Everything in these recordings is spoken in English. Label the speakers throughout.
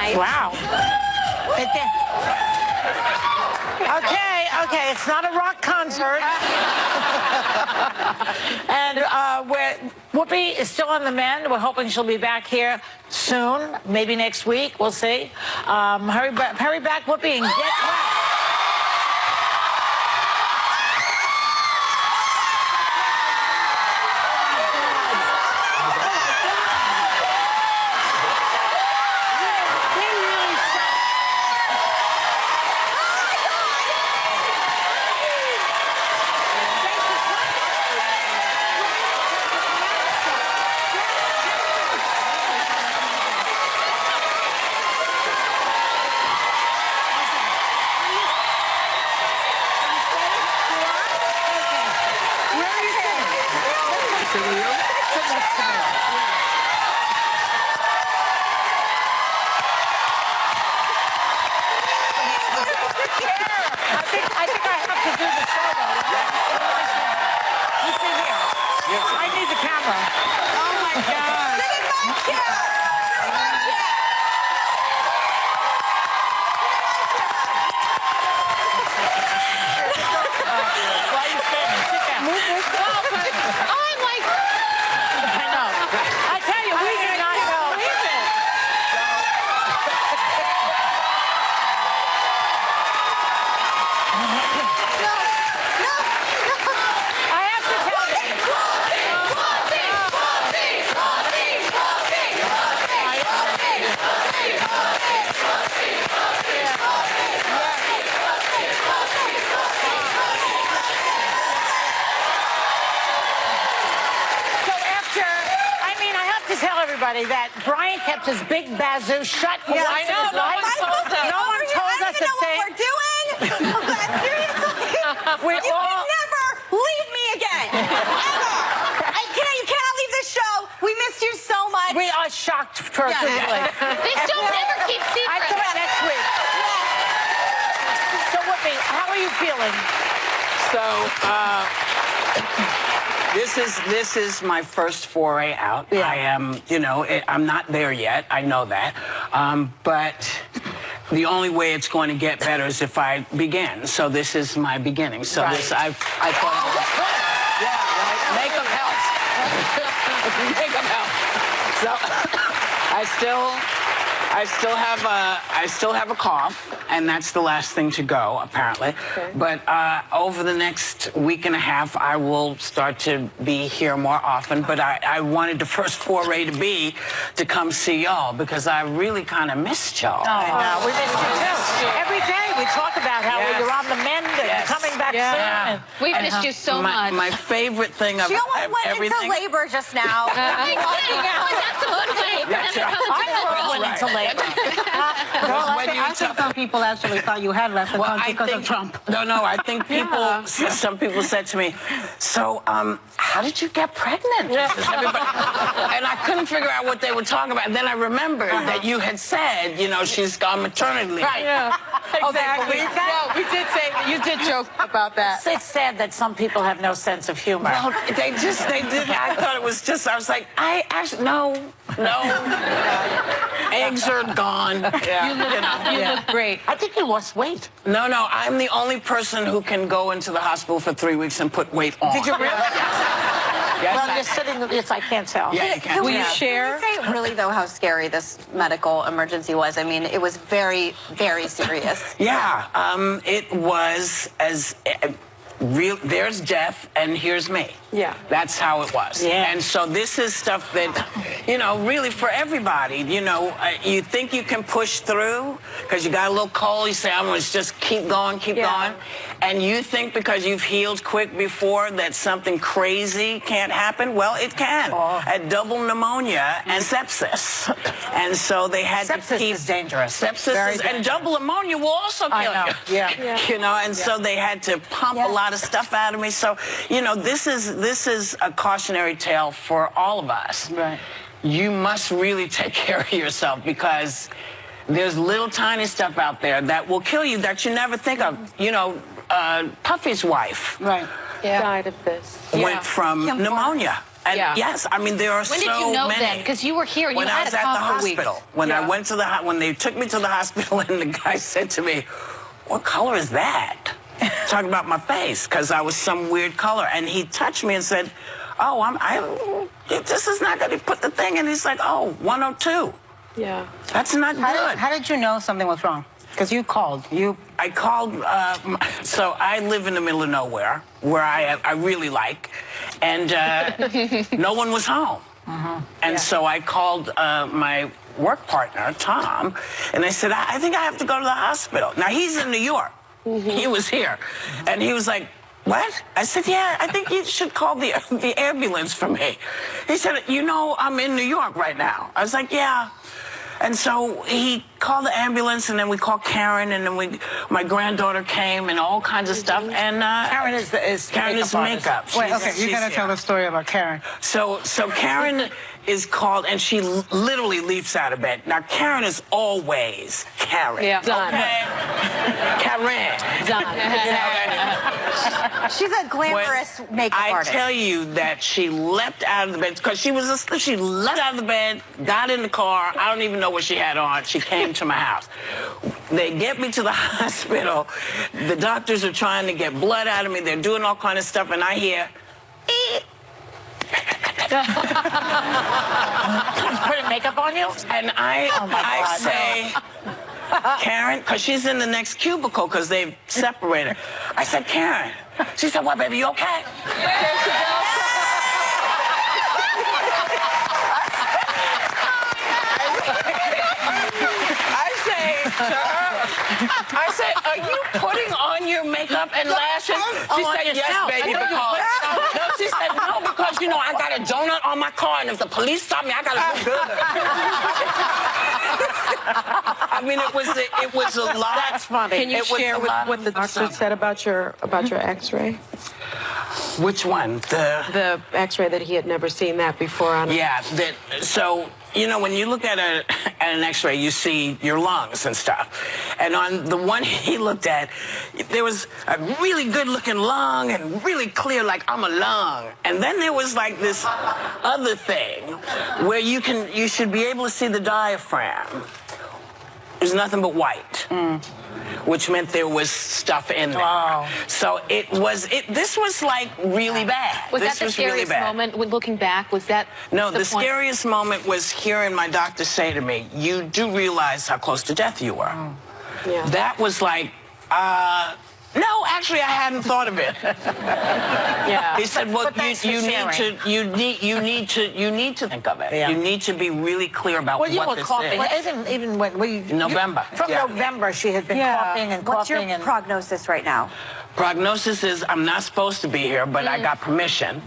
Speaker 1: nice.
Speaker 2: Wow. Okay, it's not a rock concert. And Whoopi is still on the mend. We're hoping she'll be back here soon, maybe next week. We'll see. Hurry back, Whoopi, and get well. I think I have to do the solo. You sit here. I need the camera. Oh my God.
Speaker 1: Sit in my chair.
Speaker 2: Why are you standing? Sit down.
Speaker 1: I'm like,
Speaker 2: I know. I tell you, we did not know. I have to tell you. So after, I have to tell everybody that Brian kept his big bazoo shut for once in his life. No one told us a thing.
Speaker 1: we're doing. But seriously, you can never leave me again. Ever. You cannot leave the show. We missed you so much.
Speaker 2: We are shocked personally.
Speaker 1: This show never keeps secrets.
Speaker 2: I thought next week. So Whoopi, how are you feeling?
Speaker 3: So, this is my first foray out.
Speaker 2: Yeah.
Speaker 3: I am, I'm not there yet. I know that. But the only way it's going to get better is if I begin. So this is my beginning. So
Speaker 2: Right.
Speaker 3: I thought, yeah, right. Makeup helps. Makeup helps. So I still have a cough, and that's the last thing to go, apparently.
Speaker 2: Okay.
Speaker 3: But over the next week and a half, I will start to be here more often. But I wanted the first foray to come see y'all, because I really kind of missed y'all.
Speaker 2: Oh, we missed you too. Every day we talk about how
Speaker 3: Yes.
Speaker 2: you're on the mend and
Speaker 3: Yes.
Speaker 2: coming back soon. And
Speaker 4: We've missed you so much.
Speaker 3: My favorite thing of
Speaker 1: She almost went
Speaker 3: everything.
Speaker 1: into labor just now.
Speaker 4: I did. That's a good way.
Speaker 3: That's right.
Speaker 2: I know it went into labor.
Speaker 5: I think some people actually thought you had left the country because of Trump.
Speaker 3: No, I think people, some people said to me, so, how did you get pregnant? And I couldn't figure out what they were talking about. And then I remembered that you had said, she's gone maternity leave.
Speaker 2: Right.
Speaker 5: Yeah,
Speaker 2: Oh, they
Speaker 5: exactly.
Speaker 2: believe that?
Speaker 5: Yeah, we did say, you did joke about that.
Speaker 2: It's sad that some people have no sense of humor.
Speaker 3: Well, they did. I thought it was just, I was like, no. Eggs are gone.
Speaker 5: You look great.
Speaker 2: I think you lost weight.
Speaker 3: No, I'm the only person who can go into the hospital for 3 weeks and put weight on.
Speaker 2: Did you really?
Speaker 3: Yes,
Speaker 2: Well, you're sitting, I can't tell.
Speaker 3: Yeah, you can.
Speaker 5: Will you share?
Speaker 1: Can we say really, though, how scary this medical emergency was? I mean, it was very, very serious.
Speaker 3: Yeah, it was as real. There's death, and here's me.
Speaker 2: Yeah.
Speaker 3: That's how it was.
Speaker 2: Yeah.
Speaker 3: And so this is stuff that, really for everybody, you think you can push through because you got a little cold. You say, I'm going to just keep going. And you think because you've healed quick before that something crazy can't happen. Well, it can. At double pneumonia and sepsis. And so they had to
Speaker 2: Sepsis
Speaker 3: keep...
Speaker 2: is dangerous.
Speaker 3: Sepsis
Speaker 2: Very
Speaker 3: and
Speaker 2: dangerous.
Speaker 3: double pneumonia will also kill
Speaker 2: I know.
Speaker 3: you.
Speaker 2: Yeah.
Speaker 3: And so they had to pump a lot of stuff out of me. So, this is a cautionary tale for all of us.
Speaker 2: Right.
Speaker 3: You must really take care of yourself because there's little tiny stuff out there that will kill you that you never think of. Puffy's wife
Speaker 2: Right.
Speaker 4: Died of this.
Speaker 3: went from pneumonia. And
Speaker 4: Yeah.
Speaker 3: yes, I mean, there are so
Speaker 4: When
Speaker 3: many.
Speaker 4: did you know then? Because you were here and
Speaker 3: When
Speaker 4: you
Speaker 3: I
Speaker 4: had
Speaker 3: was
Speaker 4: a
Speaker 3: at the
Speaker 4: cough for weeks.
Speaker 3: hospital, when I went to when they took me to the hospital, and the guy said to me, "What color is that?" Talking about my face, because I was some weird color, and he touched me and said, "Oh, this is not going to put the thing." And he's like, "Oh, 102.
Speaker 6: Yeah.
Speaker 3: That's not good."
Speaker 5: How did you know something was wrong? Because you called.
Speaker 3: I called, so I live in the middle of nowhere, where I really like, and no one was home. And so I called my work partner, Tom, and I said, I think I have to go to the hospital. Now, he's in New York. He was here. And he was like, "What?" I said, "Yeah, I think you should call the ambulance for me." He said, "You know, I'm in New York right now." I was like, "Yeah." And so he called the ambulance, and then we called Karen, and then my granddaughter came, and all kinds of stuff. And
Speaker 2: Karen is
Speaker 3: makeup.
Speaker 5: Wait, okay, you got to tell the story about Karen.
Speaker 3: So Karen is called, and she literally leaps out of bed. Now, Karen is always Karen.
Speaker 4: Yeah.
Speaker 6: Done.
Speaker 3: Okay? Karen.
Speaker 1: She's a glamorous makeup artist.
Speaker 3: I tell you that she leapt out of the bed because she was asleep. She leapt out of the bed, got in the car. I don't even know what she had on. She came to my house. They get me to the hospital. The doctors are trying to get blood out of me. They're doing all kind of stuff, and I hear,
Speaker 2: putting makeup on you?
Speaker 3: and I say, Karen, because she's in the next cubicle because they've separated. I said, Karen. She said, "What, baby, you okay?" I say, "Are you putting on your makeup and lashes?" She said, "Yes, baby, because..." No, she said, "No, because, you know, I got a donut on my car, and if the police stop me, I got to look good." I mean, it was a lot.
Speaker 2: That's funny.
Speaker 6: Can you
Speaker 3: It was
Speaker 6: share
Speaker 3: a lot.
Speaker 6: what the doctor said about your X-ray?
Speaker 3: Which one?
Speaker 6: The X-ray that he had never seen that before on.
Speaker 3: Yeah. So, you know, when you look at an X-ray, you see your lungs and stuff. And on the one he looked at, there was a really good-looking lung and really clear, like, I'm a lung. And then there was like this other thing where you should be able to see the diaphragm. There's nothing but white. Which meant there was stuff in there.
Speaker 2: Wow.
Speaker 3: So this was like really bad.
Speaker 4: Was
Speaker 3: this
Speaker 4: that the
Speaker 3: was really
Speaker 4: scariest
Speaker 3: bad.
Speaker 4: moment when looking back? Was that
Speaker 3: No, the
Speaker 4: point?
Speaker 3: scariest moment was hearing my doctor say to me, "You do realize how close to death you were."
Speaker 6: Yeah.
Speaker 3: That was like, no, actually, I hadn't thought of it.
Speaker 6: Yeah.
Speaker 3: He said, "Well,
Speaker 2: But thanks for
Speaker 3: you need to think of it.
Speaker 2: Yeah.
Speaker 3: You need to be really clear about
Speaker 2: Well, you
Speaker 3: what
Speaker 2: were
Speaker 3: this
Speaker 2: coughing.
Speaker 3: is."
Speaker 2: Even when we...
Speaker 3: November.
Speaker 2: From
Speaker 3: Yeah.
Speaker 2: November, she had been
Speaker 5: Yeah.
Speaker 2: coughing and
Speaker 1: What's your
Speaker 2: coughing and...
Speaker 1: prognosis right now?
Speaker 3: Prognosis is I'm not supposed to be here, but I got permission.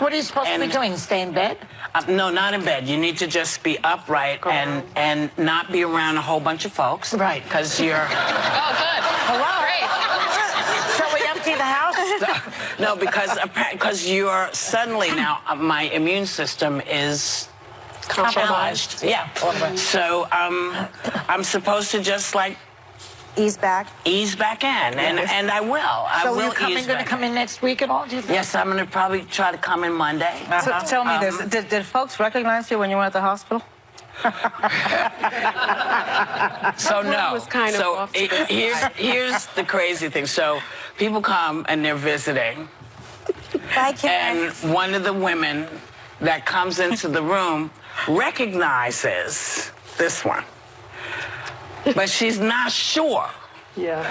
Speaker 2: What are you supposed to be
Speaker 3: And-
Speaker 2: doing? Stay in bed?
Speaker 3: No, not in bed. You need to just be upright and not be around a whole bunch of folks.
Speaker 2: Right.
Speaker 3: Because you're...
Speaker 4: Oh, good. Hello. Great.
Speaker 2: Shall we empty the house?
Speaker 3: No, because you're suddenly now, my immune system is challenged. Yeah. So I'm supposed to just like
Speaker 1: Ease back.
Speaker 3: ease back in, and I will. I
Speaker 2: So
Speaker 3: will
Speaker 2: you're
Speaker 3: ease
Speaker 2: going to
Speaker 3: back
Speaker 2: come in next week at all, do you think?
Speaker 3: Yes, I'm going to probably try to come in Monday.
Speaker 5: So tell me this: did folks recognize you when you were at the hospital?
Speaker 3: So no.
Speaker 6: was kind of
Speaker 3: so
Speaker 6: off to the
Speaker 3: here's the crazy thing. So people come and they're visiting,
Speaker 1: Bye, Karen.
Speaker 3: and one of the women that comes into the room recognizes this one, but she's not sure.
Speaker 6: Yeah.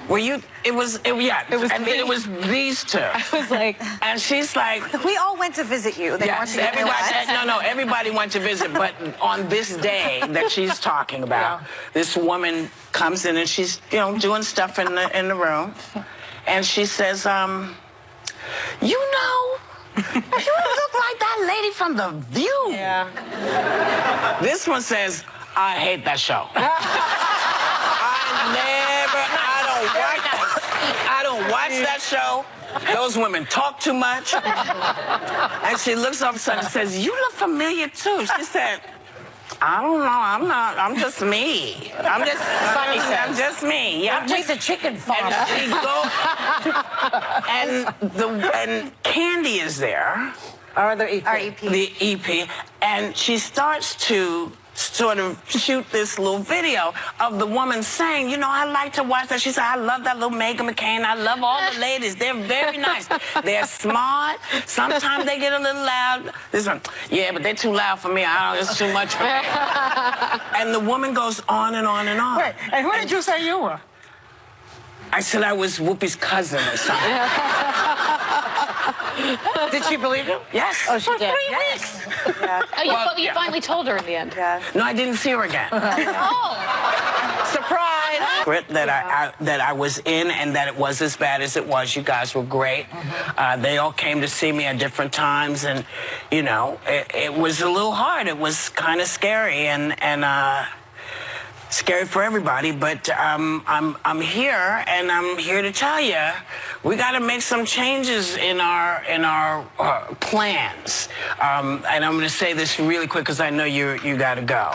Speaker 3: Were you? It was these two.
Speaker 6: I was like,
Speaker 3: And she's like,
Speaker 1: We all went to visit you. They want
Speaker 3: yes,
Speaker 1: you to know that.
Speaker 3: everybody went to visit. But on this day that she's talking about, this woman comes in and she's, doing stuff in the room, and she says, you look like that lady from The View.
Speaker 5: Yeah.
Speaker 3: This one says, I hate that show. I don't watch that show. Those women talk too much. And she looks all of a sudden and says, you look familiar too. She said, I don't know. I'm just me. I'm just me. Yeah.
Speaker 2: I'm just a chicken farm.
Speaker 3: And she goes, and Candy is there.
Speaker 2: Our other EP.
Speaker 1: Our EP.
Speaker 3: The EP, and she starts to sort of shoot this little video of the woman saying, you know, I like to watch that. She said, I love that little Meghan McCain. I love all the ladies. They're very nice. They're smart. Sometimes they get a little loud. This one, yeah, but they're too loud for me. I don't, it's too much for me. And the woman goes on and on and on.
Speaker 5: Wait, and who did you say you were?
Speaker 3: I said I was Whoopi's cousin or something.
Speaker 2: Did she believe you?
Speaker 3: Yes.
Speaker 2: Oh, she
Speaker 3: For
Speaker 2: did.
Speaker 3: 3 weeks.
Speaker 1: Yeah.
Speaker 4: Oh, you finally told her in the end.
Speaker 1: Yeah.
Speaker 3: No, I didn't see her again.
Speaker 4: Oh.
Speaker 3: Surprise! That I was in, and that it was as bad as it was. You guys were great. They all came to see me at different times, and you know, it was a little hard. It was kind of scary, and scary for everybody. But I'm here, and I'm here to tell you, we got to make some changes in our plans. And I'm going to say this really quick because I know you got to go.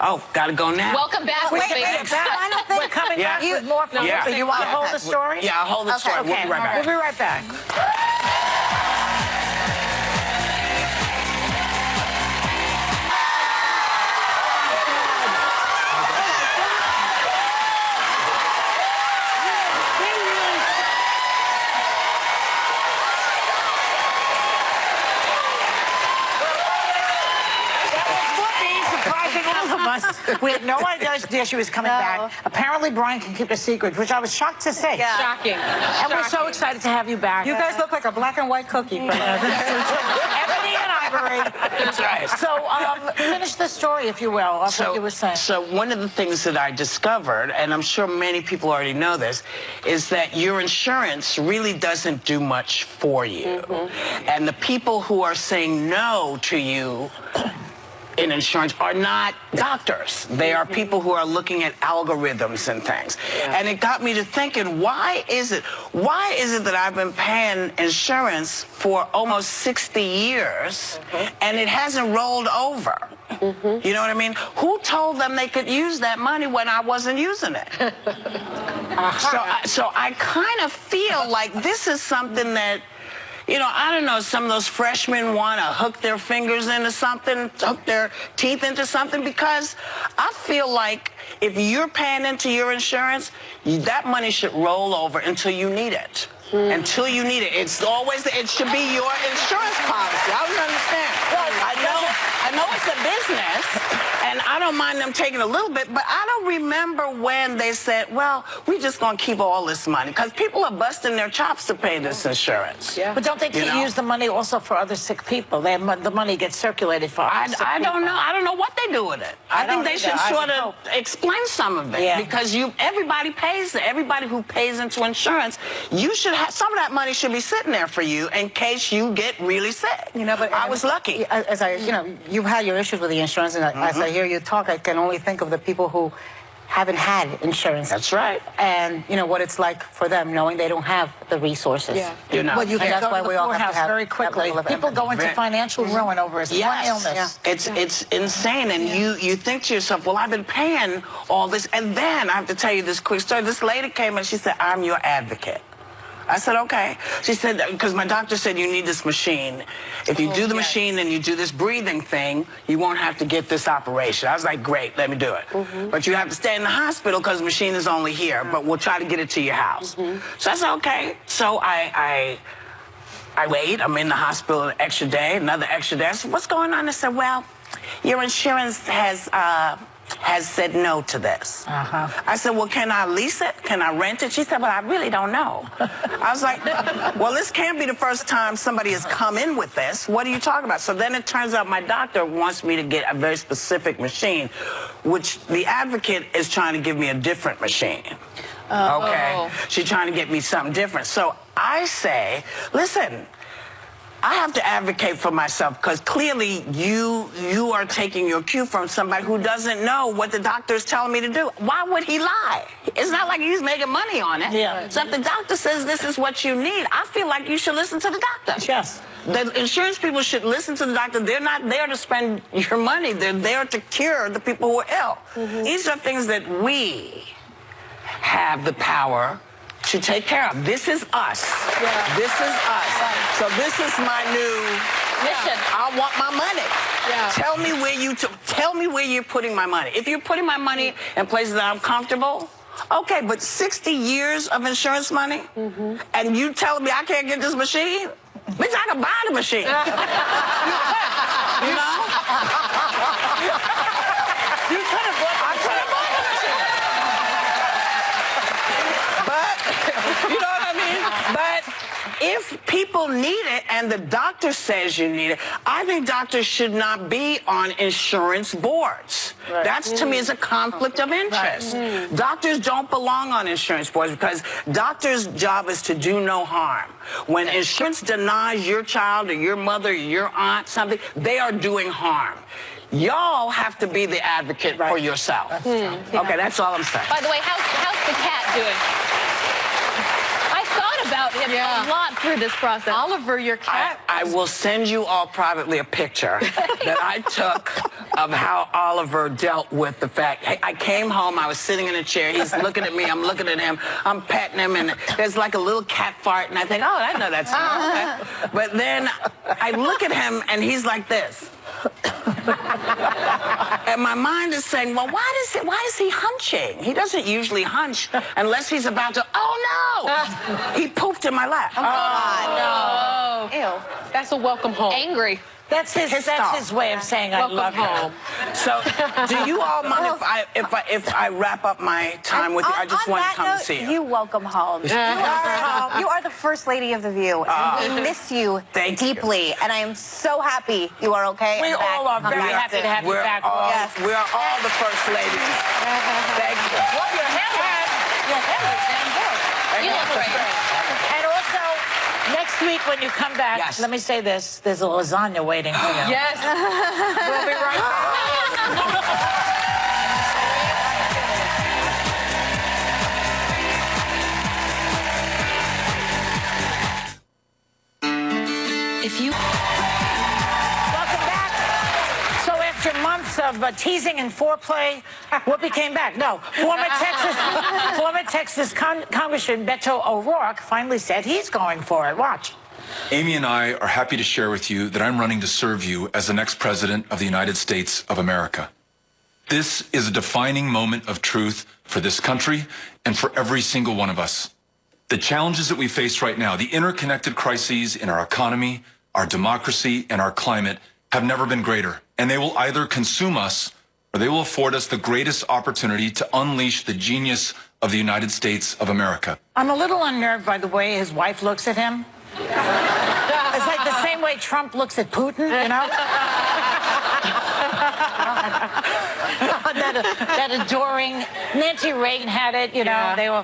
Speaker 3: Oh, got to go now.
Speaker 4: Welcome back,
Speaker 1: Wait,
Speaker 4: Whoopi.
Speaker 1: wait, final thing.
Speaker 2: We're coming
Speaker 3: Yeah.
Speaker 2: back with more from
Speaker 3: Yeah.
Speaker 2: Whoopi. You want to hold the story?
Speaker 3: Yeah, I'll hold the story.
Speaker 1: Okay.
Speaker 3: We'll be right back.
Speaker 2: We'll be right back. We had no idea she was coming back. Apparently, Brian can keep a secret, which I was shocked to see.
Speaker 1: Yeah.
Speaker 4: Shocking.
Speaker 2: And we're so excited to have you back.
Speaker 5: You guys look like a black and white cookie.
Speaker 2: Ebony and Ivory.
Speaker 3: That's right.
Speaker 2: So, finish the story, if you will, of what you were saying.
Speaker 3: So one of the things that I discovered, and I'm sure many people already know this, is that your insurance really doesn't do much for you. And the people who are saying no to you in insurance are not doctors. They are people who are looking at algorithms and things. And it got me to thinking, why is it that I've been paying insurance for almost 60 years and it hasn't rolled over? You know what I mean? Who told them they could use that money when I wasn't using it? So I kind of feel like this is something that, you know, I don't know, some of those freshmen want to hook their fingers into something, hook their teeth into something, because I feel like if you're paying into your insurance, that money should roll over until you need it. Until you need it. It should be your insurance policy. I don't understand. I know it's a business, and I don't mind them taking a little bit, but I don't remember when they said, well, we're just going to keep all this money, because people are busting their chops to pay this insurance.
Speaker 6: Yeah.
Speaker 2: But don't they use the money also for other sick people? The money gets circulated for other sick
Speaker 3: I don't
Speaker 2: people.
Speaker 3: know. I don't know what they do with it. I think
Speaker 2: don't
Speaker 3: they should
Speaker 2: either.
Speaker 3: sort of explain some of it, because everybody pays it. Everybody who pays into insurance, you should have some of that money should be sitting there for you in case you get really sick.
Speaker 5: You know, but
Speaker 3: I was lucky.
Speaker 5: As you've had your issues with the insurance, and as I hear you talk, I can only think of the people who haven't had insurance.
Speaker 3: That's right.
Speaker 5: And you know what it's like for them, knowing they don't have the resources.
Speaker 6: Yeah.
Speaker 3: You know.
Speaker 2: Well, you can
Speaker 5: that's
Speaker 2: go
Speaker 5: why
Speaker 2: to the
Speaker 5: we all have to
Speaker 2: poorhouse
Speaker 5: have
Speaker 2: very
Speaker 5: that
Speaker 2: quickly.
Speaker 5: level of
Speaker 2: People go into
Speaker 3: Right.
Speaker 2: financial ruin over one illness.
Speaker 3: It's insane, and you think to yourself, well, I've been paying all this, and then I have to tell you this quick story. This lady came and she said, I'm your advocate. I said, okay. She said, because my doctor said you need this machine. If you do the machine and you do this breathing thing, you won't have to get this operation. I was like, great, let me do it. But you have to stay in the hospital because the machine is only here, but we'll try to get it to your house. So I said, okay. So I wait. I'm in the hospital an extra day, another extra day. I said, what's going on? I said, well, your insurance has said no to this. I said, well, can I lease it? Can I rent it? She said, well, I really don't know. I was like, well, this can't be the first time somebody has come in with this. What are you talking about? So then it turns out my doctor wants me to get a very specific machine, which the advocate is trying to give me a different machine. Okay? She's trying to get me something different. So I say, listen, I have to advocate for myself, because clearly you are taking your cue from somebody who doesn't know what the doctor is telling me to do. Why would he lie? It's not like he's making money on it.
Speaker 2: Yeah.
Speaker 3: So if the doctor says this is what you need, I feel like you should listen to the doctor.
Speaker 2: Yes.
Speaker 3: The insurance people should listen to the doctor. They're not there to spend your money. They're there to cure the people who are ill. These are things that we have the power to take care of. This is us. This is us. So this is my new
Speaker 4: Mission.
Speaker 3: I want my money.
Speaker 6: Yeah.
Speaker 3: Tell me where you're putting my money. If you're putting my money in places that I'm comfortable, okay, but 60 years of insurance money, and you telling me I can't get this machine? Bitch, I can buy the machine. You know?
Speaker 2: You could have bought
Speaker 3: I could have bought the machine. But, you know what I mean? But if people need it and the doctor says you need it, I think doctors should not be on insurance boards.
Speaker 5: Right.
Speaker 3: That's, to me, is a conflict of interest. Doctors don't belong on insurance boards because doctors' job is to do no harm. When insurance denies your child or your mother or your aunt something, they are doing harm. Y'all have to be the advocate for yourself. Okay, that's all I'm saying.
Speaker 4: By the way, how's the cat doing? I thought about him a lot through this process.
Speaker 6: Oliver, your cat.
Speaker 3: I will send you all privately a picture that I took of how Oliver dealt with the fact. I came home, I was sitting in a chair, he's looking at me, I'm looking at him, I'm petting him, and there's like a little cat fart, and I think, oh, I know that smell. Okay. But then I look at him, and he's like this. And my mind is saying, well, why is he hunching? He doesn't usually hunch unless he's about to, oh, no. He pooped in my lap.
Speaker 4: Oh, no.
Speaker 6: Ew. That's a welcome home.
Speaker 4: Angry.
Speaker 2: That's his way of saying I love
Speaker 6: Welcome home.
Speaker 3: So, do you all mind if I wrap up my time with you? I just want to come and see you.
Speaker 1: You welcome home. You are the first lady of The View, and we miss you deeply. And I am so happy you are okay.
Speaker 2: We all are very happy to have you back.
Speaker 3: We're all the first ladies. Thank you.
Speaker 2: Well, your hair is damn good.
Speaker 4: You look great.
Speaker 2: And also, next week when you come back, let me say this, there's a lasagna waiting for you.
Speaker 6: Yes. We'll be right back.
Speaker 4: If you...
Speaker 2: Welcome back. So after months of teasing and foreplay, Whoopi came back. No, former Texas Congressman Beto O'Rourke finally said he's going for it. Watch.
Speaker 7: Amy and I are happy to share with you that I'm running to serve you as the next president of the United States of America. This is a defining moment of truth for this country and for every single one of us. The challenges that we face right now, the interconnected crises in our economy, our democracy, and our climate have never been greater. And they will either consume us or they will afford us the greatest opportunity to unleash the genius of the United States of America.
Speaker 2: I'm a little unnerved by the way his wife looks at him. It's like the same way Trump looks at Putin, you know? that adoring, Nancy Reagan had it, you know, they were.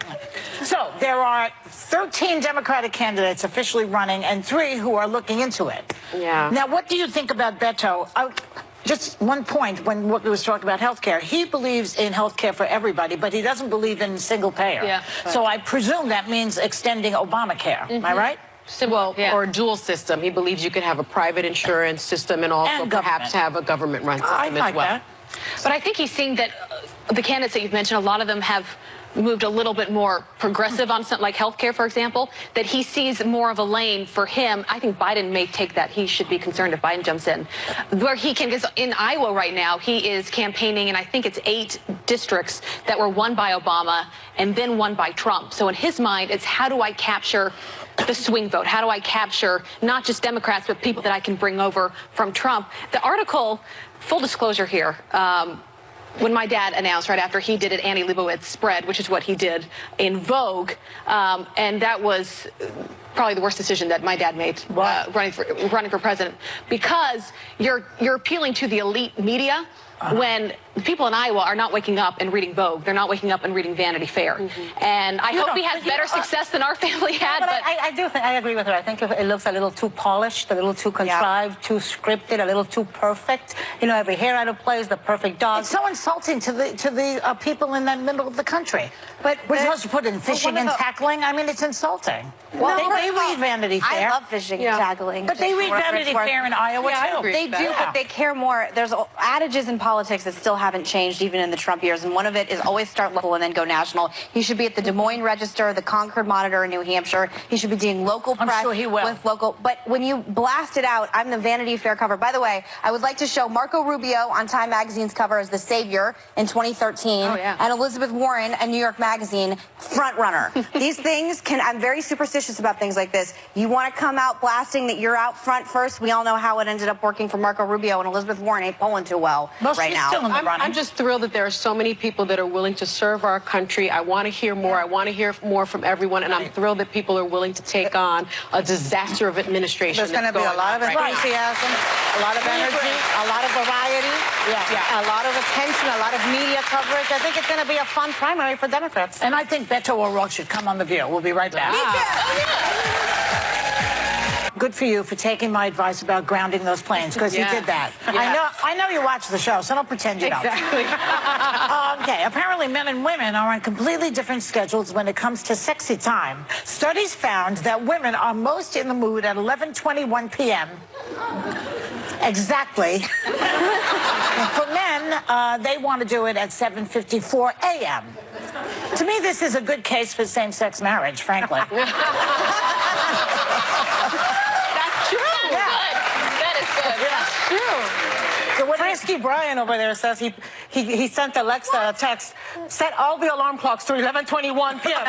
Speaker 2: So there are 13 Democratic candidates officially running and 3 who are looking into it.
Speaker 6: Yeah.
Speaker 2: Now, what do you think about Beto? Just one point when Whoopi was talking about health care. He believes in health care for everybody, but he doesn't believe in single payer.
Speaker 4: Yeah.
Speaker 2: So I presume that means extending Obamacare. Am I right?
Speaker 6: Well, or a dual system. He believes you can have a private insurance system and also perhaps have a government-run system
Speaker 2: I like
Speaker 6: as well.
Speaker 2: that.
Speaker 4: But I think he's seeing that the candidates that you've mentioned, a lot of them have moved a little bit more progressive on something like healthcare, for example, that he sees more of a lane for him. I think Biden may take that. He should be concerned if Biden jumps in. Where he can, because in Iowa right now, he is campaigning, and I think it's 8 districts that were won by Obama and then won by Trump. So in his mind, it's how do I capture the swing vote? How do I capture not just Democrats, but people that I can bring over from Trump? The article, full disclosure here, when my dad announced right after he did it, Annie Leibovitz spread, which is what he did in Vogue, and that was probably the worst decision that my dad made running for president, because you're appealing to the elite media when people in Iowa are not waking up and reading Vogue. They're not waking up and reading Vanity Fair. And I hope he has better success than our family had.
Speaker 5: But I do think, I agree with her. I think it looks a little too polished, a little too contrived, too scripted, a little too perfect. You know, every hair out of place, the perfect dog.
Speaker 2: It's so insulting to the people in the middle of the country. But we're supposed to put in fishing and tackling. I mean, it's insulting.
Speaker 1: Well,
Speaker 2: They read Vanity Fair.
Speaker 1: I love fishing and tackling.
Speaker 2: But they read Vanity Fair in Iowa,
Speaker 6: Yeah, I
Speaker 2: too.
Speaker 6: agree.
Speaker 1: They do, but they care more. There's adages in politics that still haven't changed even in the Trump years, and one of it is always start local and then go national. He should be at the Des Moines Register, the Concord Monitor in New Hampshire. He should be doing local press
Speaker 2: sure he will.
Speaker 1: with local. But when you blast it out, I'm the Vanity Fair cover. By the way, I would like to show Marco Rubio on Time Magazine's cover as the savior in 2013, and Elizabeth Warren, a New York Magazine front runner. These things I'm very superstitious about things like this. You want to come out blasting that you're out front first. We all know how it ended up working for Marco Rubio, and Elizabeth Warren ain't polling too well right now.
Speaker 2: Still in the running.
Speaker 6: I'm just thrilled that there are so many people that are willing to serve our country. I want to hear more. I want to hear more from everyone, and I'm thrilled that people are willing to take on a disaster of administration.
Speaker 5: There's going to be a lot of enthusiasm, a lot of energy, a lot of variety, a lot of attention, a lot of media coverage. I think it's going to be a fun primary for Democrats.
Speaker 2: And I think Beto O'Rourke should come on The View. We'll be right back. Good for you for taking my advice about grounding those planes, because you did that. I know you watch the show, so don't pretend you don't.
Speaker 6: Exactly.
Speaker 2: Okay, apparently men and women are on completely different schedules when it comes to sexy time. Studies found that women are most in the mood at 11:21 p.m. Exactly. For men, they want to do it at 7:54 a.m. To me, this is a good case for same-sex marriage, frankly.
Speaker 4: That's true. That is good. That's true.
Speaker 5: So what Frisky Brian over there says he sent Alexa a text, set all the alarm clocks to 11:21 p.m.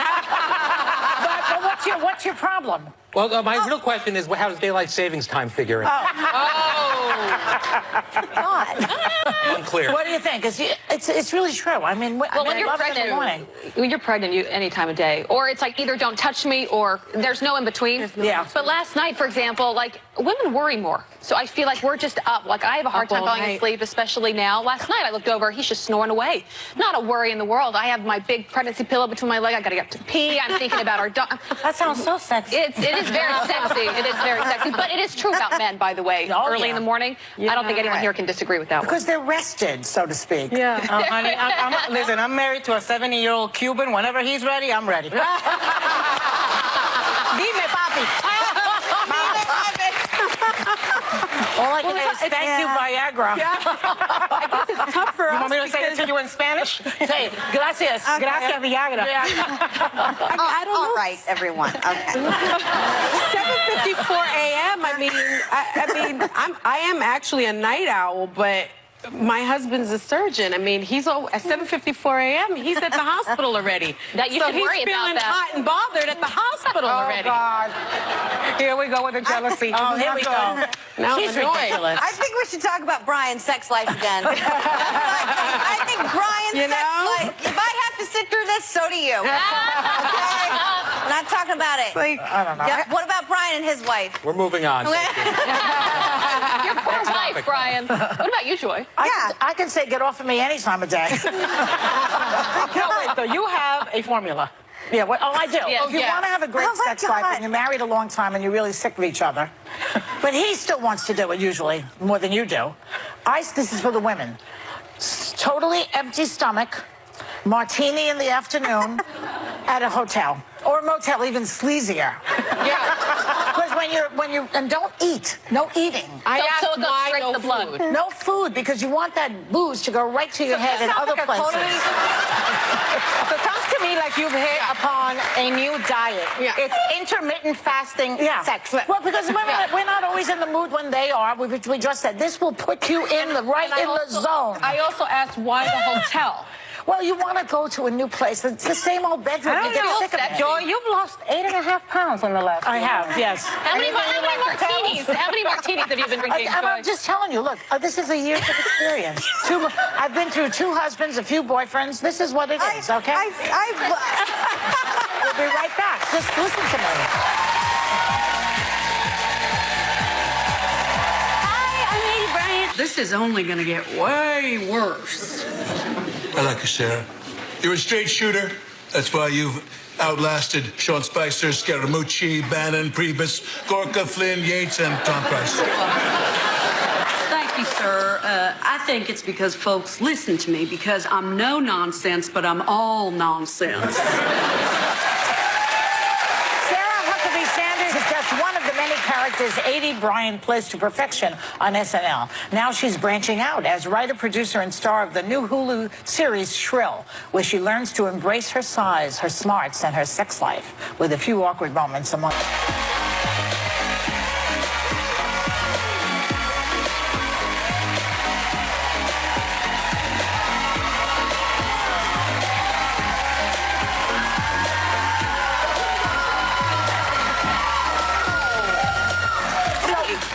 Speaker 2: but what's your problem?
Speaker 8: Well, my real question is, how does daylight savings time figure in? Unclear.
Speaker 2: What do you think? It's really true. I mean,
Speaker 4: Well, when you're pregnant, you any time of day, or it's like either don't touch me or there's no in between.
Speaker 2: Yeah.
Speaker 4: But last night, for example, like women worry more, so I feel like we're just up. Like I have a hard time falling asleep, especially now. Last night I looked over, he's just snoring away. Not a worry in the world. I have my big pregnancy pillow between my legs. I got to get up to pee. I'm thinking about our dog.
Speaker 5: That sounds so sexy.
Speaker 4: It is very sexy. It is very sexy. But it is true about men, by the way. Early in the morning, I don't think anyone here can disagree with that one.
Speaker 2: Because they're rested, so to speak.
Speaker 5: Yeah. Honey, listen, I'm married to a 70-year-old Cuban. Whenever he's ready, I'm ready. Dime, papi.
Speaker 2: All I can say is thank you, Viagra.
Speaker 5: I guess it's tough for us. You want me to say it to you in Spanish? Say, gracias.
Speaker 1: Okay.
Speaker 5: Gracias, Viagra.
Speaker 1: I don't know. All right, everyone. Okay.
Speaker 9: 7:54 a.m. I am actually a night owl, but my husband's a surgeon. I mean, he's at 7:54 a.m. He's at the hospital already.
Speaker 4: That you
Speaker 9: so
Speaker 4: should worry
Speaker 9: he's
Speaker 4: about
Speaker 9: feeling
Speaker 4: that.
Speaker 9: hot and bothered at the hospital already.
Speaker 5: Oh, God. Here we go with the jealousy.
Speaker 2: Oh, here we go.
Speaker 9: Now
Speaker 2: She's
Speaker 9: I'm annoyed.
Speaker 2: ridiculous.
Speaker 1: I think we should talk about Brian's sex life again. I think Brian's sex life. If I have to sit through this, so do you. Okay? We're not talking about it.
Speaker 5: I don't know.
Speaker 1: Yep. What about Brian and his wife?
Speaker 8: We're moving on.
Speaker 4: Your poor wife, Brian. What about you, Joy?
Speaker 2: I can say get off of me any time of day.
Speaker 5: No, wait, though. You have a formula.
Speaker 2: Yeah, I do.
Speaker 4: Yes,
Speaker 2: If you want to have a great
Speaker 1: Oh, my
Speaker 2: sex life
Speaker 1: God.
Speaker 2: and you're married a long time and you're really sick of each other, but he still wants to do it usually more than you do. This is for the women. Totally empty stomach, martini in the afternoon at a hotel or a motel, even sleazier. Because and don't eat. No eating.
Speaker 4: So it goes straight to the blood.
Speaker 2: No food, because you want that booze to go right to your head and other places.
Speaker 5: So it sounds to me like you've hit upon a new diet. It's intermittent fasting sex.
Speaker 2: Well, because we're not always in the mood when they are. We just said this will put you in the zone.
Speaker 9: I also asked why the hotel.
Speaker 2: Well, you want to go to a new place. It's the same old bedroom. You get sick of it.
Speaker 5: Joy, you've lost 8.5 pounds in the last
Speaker 2: I have, yes.
Speaker 4: How many martinis? How many martinis have you been drinking,
Speaker 2: And I'm
Speaker 4: Joy?
Speaker 2: just telling you, look, this is a year of experience. I've been through 2 husbands, a few boyfriends. This is what it is, okay? We'll be right back. Just listen to me.
Speaker 1: Hi, I'm Lady Brian.
Speaker 10: This is only going to get way worse.
Speaker 11: I like you, Sarah. You're a straight shooter. That's why you've outlasted Sean Spicer, Scaramucci, Bannon, Priebus, Gorka, Flynn, Yates, and Tom Price.
Speaker 10: Thank you, sir. I think it's because folks listen to me because I'm no nonsense, but I'm all nonsense.
Speaker 2: Sarah Huckabee Sanders characters Adie Bryant plays to perfection on SNL. Now she's branching out as writer, producer, and star of the new Hulu series Shrill, where she learns to embrace her size, her smarts, and her sex life, with a few awkward moments among.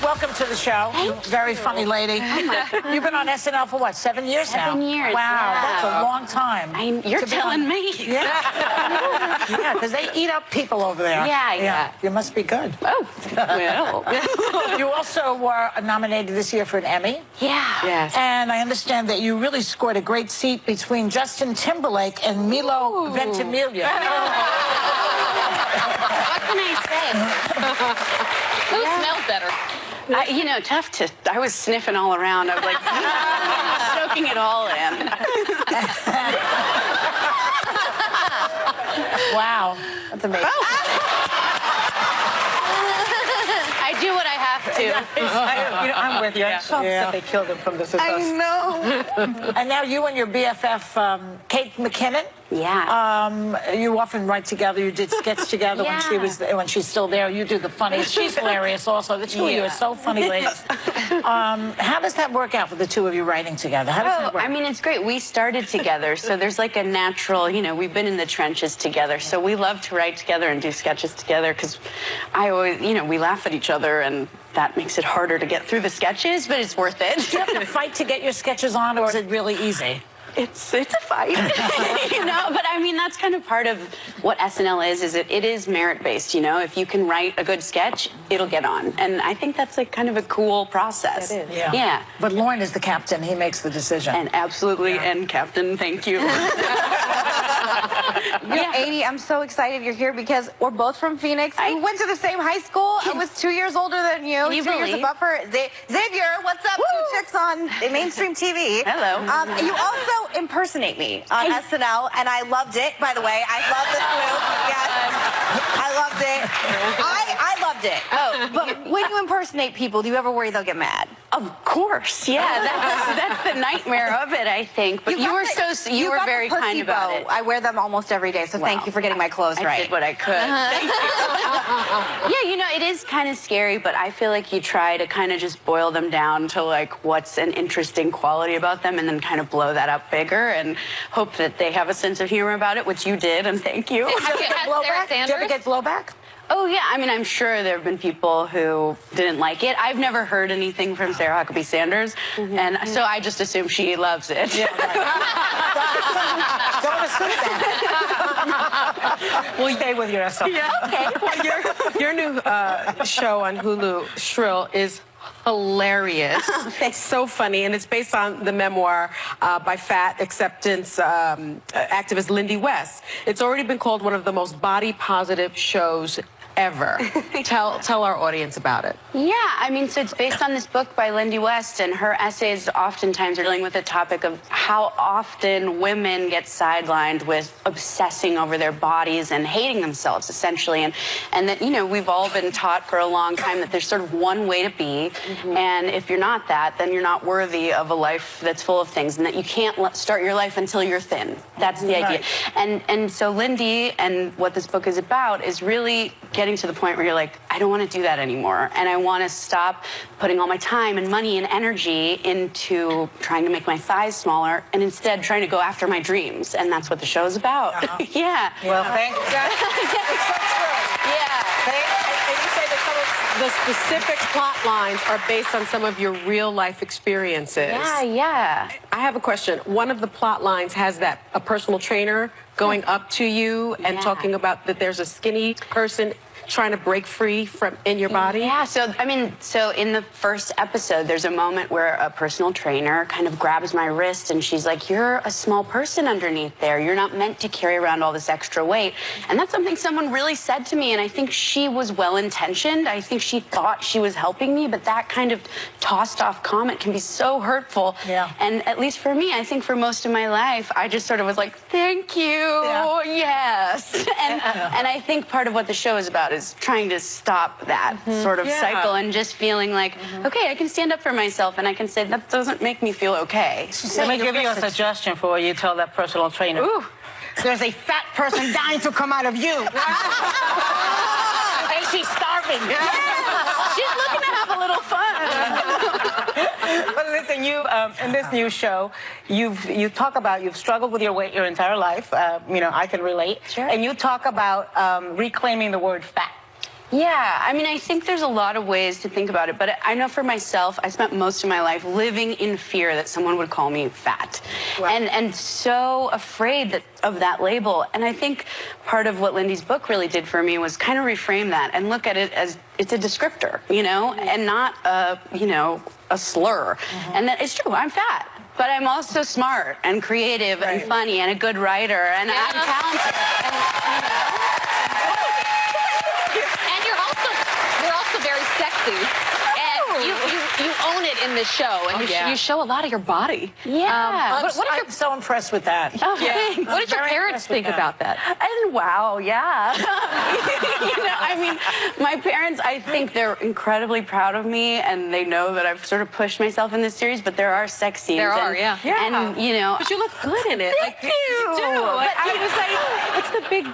Speaker 2: Welcome to the show. Very funny lady. You've been on SNL for what, 7 years now?
Speaker 12: 7 years.
Speaker 2: Wow,
Speaker 12: yeah.
Speaker 2: that's a long time.
Speaker 12: You're telling me.
Speaker 2: Yeah. Yeah, because they eat up people over there.
Speaker 12: Yeah.
Speaker 2: You must be good.
Speaker 12: Oh, well.
Speaker 2: You also were nominated this year for an Emmy.
Speaker 12: Yeah.
Speaker 9: Yes.
Speaker 2: And I understand that you really scored a great seat between Justin Timberlake and Milo Ventimiglia.
Speaker 12: What can I say?
Speaker 4: Who smells better?
Speaker 12: You know, tough to. I was sniffing all around. I was like soaking it all in.
Speaker 2: Wow, that's amazing.
Speaker 12: I do what I have to.
Speaker 2: I'm with you. I'm so upset they killed him from This Is Us.
Speaker 12: I know.
Speaker 2: And now you and your BFF, Kate McKinnon.
Speaker 12: Yeah.
Speaker 2: You often write together. You did skits together when she's still there. You do the funniest. She's hilarious also. The two of you are so funny ladies. How does that work out for the two of you writing together? How does that work?
Speaker 12: I mean, it's great. We started together, so there's like a natural, you know, we've been in the trenches together, so we love to write together and do sketches together because I always, you know, we laugh at each other and that makes it harder to get through the sketches, but it's worth it.
Speaker 2: Do you have to fight to get your sketches on, or is it really easy?
Speaker 12: It's a fight, you know, but I mean, that's kind of part of what SNL is it is merit-based, you know, if you can write a good sketch, it'll get on. And I think that's like kind of a cool process.
Speaker 2: It is. Yeah.
Speaker 12: Yeah.
Speaker 2: But Lorne is the captain. He makes the decision.
Speaker 12: And absolutely, and Captain, thank you.
Speaker 1: Adie, I'm so excited you're here because we're both from Phoenix. We went to the same high school. I was 2 years older than you.
Speaker 12: Can you
Speaker 1: 2 years
Speaker 12: believe?
Speaker 1: above her. Xavier, what's up? Two chicks on mainstream TV.
Speaker 12: Hello.
Speaker 1: You also impersonate me on SNL, and I loved it, by the way. I love this move. Yes. I loved it. I loved it. Oh, but when you impersonate people, do you ever worry they'll get mad?
Speaker 12: Of course, yeah. That's the nightmare of it, I think. But you were very kind about it.
Speaker 1: I wear them almost every day, so thank you for getting my clothes right.
Speaker 12: I did what I could. Thank you. Yeah, you know, it is kind of scary, but I feel like you try to kind of just boil them down to like what's an interesting quality about them and then kind of blow that up bigger and hope that they have a sense of humor about it, which you did, and thank you.
Speaker 2: Did you ever get blowback?
Speaker 12: Oh, yeah. I mean, I'm sure there have been people who didn't like it. I've never heard anything from Sarah Huckabee Sanders, and so I just assume she loves it.
Speaker 2: Yeah, right. Don't assume that. We'll stay with yourself.
Speaker 9: Yeah. Okay. Well, your new show on Hulu, Shrill, is hilarious. So funny, and it's based on the memoir by fat acceptance activist Lindy West. It's already been called one of the most body positive shows ever. Tell our audience about it.
Speaker 12: Yeah, I mean, so it's based on this book by Lindy West, and her essays oftentimes are dealing with the topic of how often women get sidelined with obsessing over their bodies and hating themselves, essentially, and that, you know, we've all been taught for a long time that there's sort of one way to be, and if you're not that, then you're not worthy of a life that's full of things, and that you can't start your life until you're thin. That's the idea. And so Lindy, and what this book is about, is really getting to the point where you're like, I don't want to do that anymore. And I want to stop putting all my time and money and energy into trying to make my thighs smaller and instead trying to go after my dreams. And that's what the show is about. Yeah.
Speaker 2: Well, thank you. It's so true.
Speaker 12: Yeah.
Speaker 9: And you say that some of the specific plot lines are based on some of your real life experiences.
Speaker 12: Yeah.
Speaker 9: I have a question. One of the plot lines has that a personal trainer going up to you and talking about that there's a skinny person trying to break free from in your body?
Speaker 12: Yeah, so I mean, so in the first episode, there's a moment where a personal trainer kind of grabs my wrist and she's like, you're a small person underneath there. You're not meant to carry around all this extra weight. And that's something someone really said to me, and I think she was well-intentioned. I think she thought she was helping me, but that kind of tossed off comment can be so hurtful.
Speaker 2: Yeah.
Speaker 12: And at least for me, I think for most of my life, I just sort of was like, thank you, yes. And I think part of what the show is about was trying to stop that sort of cycle and just feeling like, okay, I can stand up for myself and I can say that doesn't make me feel okay.
Speaker 5: Let me give you a suggestion for you tell that personal trainer.
Speaker 12: Ooh.
Speaker 5: There's a fat person dying to come out of you.
Speaker 2: And she's starving.
Speaker 12: She's looking to have a little fun.
Speaker 5: But listen, you in this new show, you talk about you've struggled with your weight your entire life. I can relate.
Speaker 12: Sure.
Speaker 5: And you talk about reclaiming the word fat.
Speaker 12: Yeah, I mean, I think there's a lot of ways to think about it, but I know for myself, I spent most of my life living in fear that someone would call me fat, and so afraid of that label. And I think part of what Lindy's book really did for me was kind of reframe that and look at it as it's a descriptor, and not a slur. And that it's true, I'm fat. But I'm also smart and creative and funny and a good writer, and I'm talented.
Speaker 4: You're also very sexy, and you own it in this show, and you show a lot of your body.
Speaker 12: Yeah.
Speaker 2: I'm so impressed with that.
Speaker 12: Oh, thanks.
Speaker 4: What did your parents think about that?
Speaker 12: And wow, yeah. I mean, my parents, I think they're incredibly proud of me, and they know that I've sort of pushed myself in this series, but there are sex scenes.
Speaker 4: There are,
Speaker 12: And,
Speaker 9: But you look good in it.
Speaker 12: Thank you.
Speaker 9: But I was like, what's the big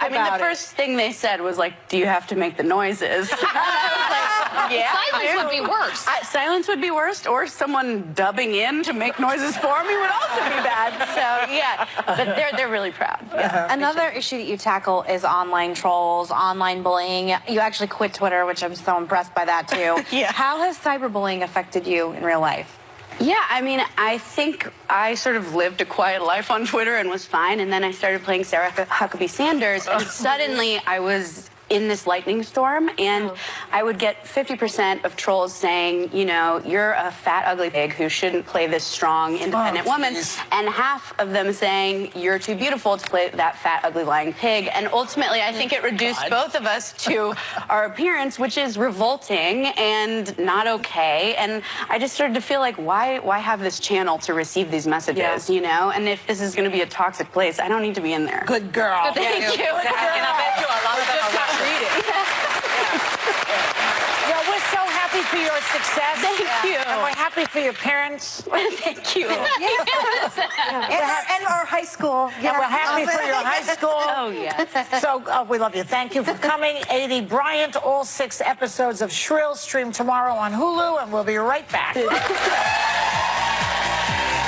Speaker 12: I mean, the first thing they said was like, do you have to make the noises? And I was like, yeah.
Speaker 4: Silence would be worse.
Speaker 12: Silence would be worse, or someone dubbing in to make noises for me would also be bad. So, yeah, but they're really proud. Yeah.
Speaker 1: Another issue that you tackle is online trolls, online bullying. You actually quit Twitter, which I'm so impressed by that, too. How has cyberbullying affected you in real life?
Speaker 12: Yeah, I mean, I think I sort of lived a quiet life on Twitter and was fine, and then I started playing Sarah Huckabee Sanders, and suddenly I was in this lightning storm, and I would get 50% of trolls saying, you're a fat, ugly pig who shouldn't play this strong, independent woman, and half of them saying, you're too beautiful to play that fat, ugly, lying pig. And ultimately, I think it reduced both of us to our appearance, which is revolting and not okay. And I just started to feel like, why have this channel to receive these messages, And if this is going to be a toxic place, I don't need to be in there.
Speaker 2: Good girl.
Speaker 12: Thank you.
Speaker 2: And I bet you a lot of them are not reading. Well, we're so happy for your success.
Speaker 12: Thank you.
Speaker 2: And we're happy for your parents.
Speaker 12: Thank you.
Speaker 1: And our high school.
Speaker 2: And we're happy for your high school.
Speaker 12: Oh, yes.
Speaker 2: So we love you. Thank you for coming. Aidy Bryant, all 6 episodes of Shrill stream tomorrow on Hulu, and we'll be right back.